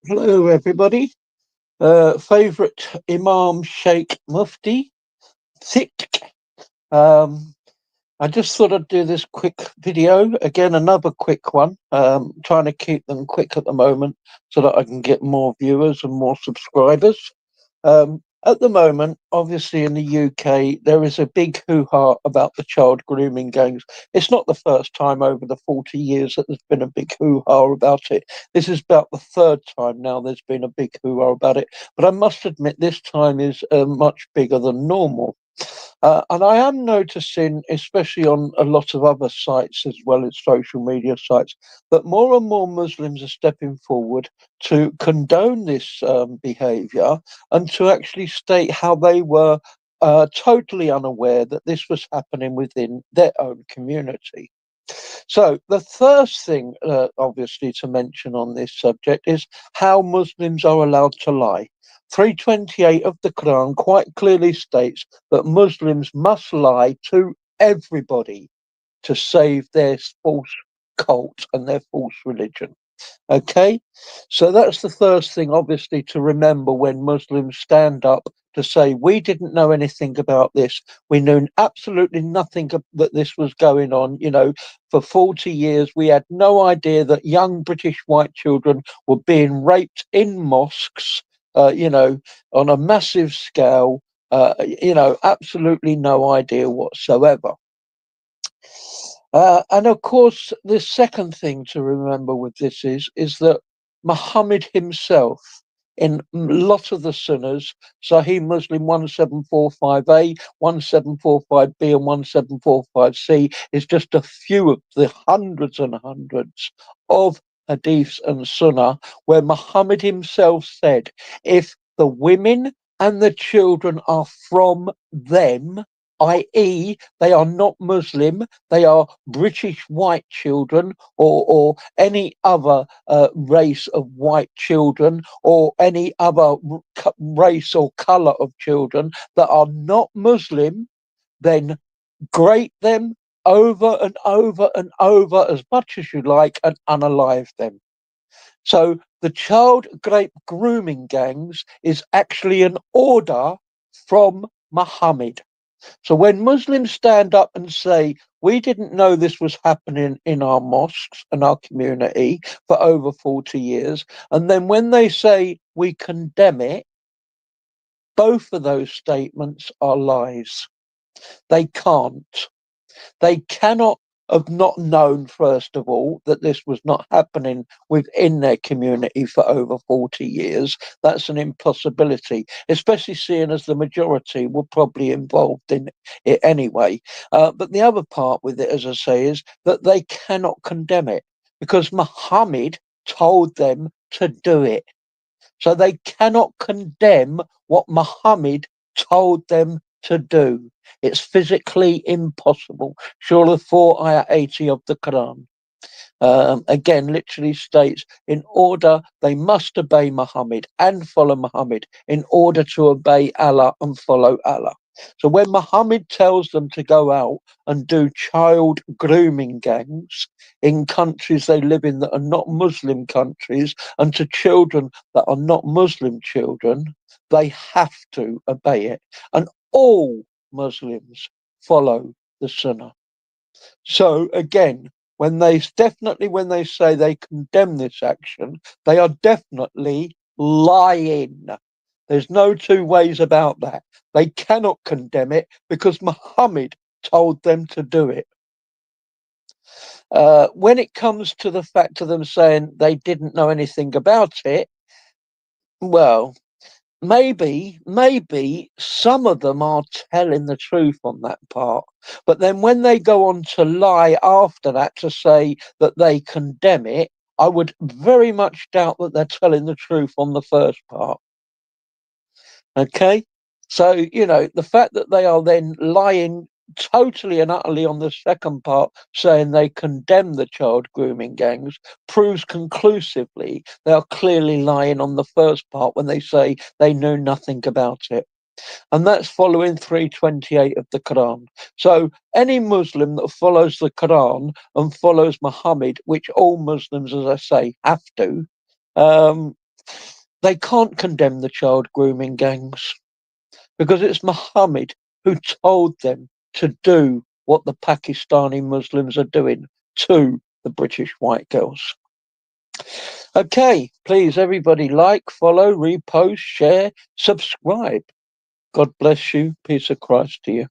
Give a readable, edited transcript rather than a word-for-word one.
Hello, everybody. Favorite Imam Sheikh Mufti, Thick. Um, I just thought I'd do this quick video. Again, another quick one. Trying to keep them quick at the moment so that I can get more viewers and more subscribers. At the moment, obviously in the UK, there is a big hoo-ha about the child grooming gangs. It's not the first time over the 40 years that there's been a big hoo-ha about it. This is about the third time now there's been a big hoo-ha about it. But I must admit, this time is much bigger than normal. And I am noticing, especially on a lot of other sites as well as social media sites, that more and more Muslims are stepping forward to condone this behaviour and to actually state how they were totally unaware that this was happening within their own community. So, the first thing, obviously, to mention on this subject is how Muslims are allowed to lie. 328 of the Quran quite clearly states that Muslims must lie to everybody to save their false cult and their false religion. Okay, so that's the first thing, obviously, to remember when Muslims stand up to say, we didn't know anything about this. We knew absolutely nothing that this was going on. For 40 years, we had no idea that young British white children were being raped in mosques, on a massive scale. Absolutely no idea whatsoever. And of course, the second thing to remember with this is that Muhammad himself, in a lot of the Sunnahs, Sahih Muslim 1745A, 1745B, and 1745C, is just a few of the hundreds and hundreds of hadiths and Sunnah where Muhammad himself said, if the women and the children are from them, i.e., they are not Muslim, they are British white children or any other race of white children or any other race or colour of children that are not Muslim, then grate them over and over and over as much as you like and unalive them. So the child grape grooming gangs is actually an order from Muhammad. So when Muslims stand up and say, we didn't know this was happening in our mosques and our community for over 40 years, and then when they say we condemn it, both of those statements are lies. They can't. They cannot have not known, first of all, that this was not happening within their community for over 40 years. That's an impossibility, especially seeing as the majority were probably involved in it anyway. But the other part with it, as I say, is that they cannot condemn it because Muhammad told them to do it. So they cannot condemn what Muhammad told them to do. It's physically impossible. Surah 4, Ayah 80 of the Quran. Again, literally states, in order they must obey Muhammad and follow Muhammad in order to obey Allah and follow Allah. So when Muhammad tells them to go out and do child grooming gangs in countries they live in that are not Muslim countries and to children that are not Muslim children, they have to obey it. And all Muslims follow the Sunnah. So again, when they say they condemn this action, they are definitely lying. There's no two ways about that. They cannot condemn it because Muhammad told them to do it. When it comes to the fact of them saying they didn't know anything about it, well, maybe some of them are telling the truth on that part. But then when they go on to lie after that to say that they condemn it, I would very much doubt that they're telling the truth on the first part. Okay? So, the fact that they are then lying totally and utterly on the second part, saying they condemn the child grooming gangs, proves conclusively they are clearly lying on the first part when they say they know nothing about it. And that's following 328 of the Quran. So any Muslim that follows the Quran and follows Muhammad, which all Muslims, as I say, have to, They can't condemn the child grooming gangs because it's Muhammad who told them to do what the Pakistani Muslims are doing to the British white girls. Okay, please everybody like, follow, repost, share, subscribe. God bless you. Peace of Christ to you.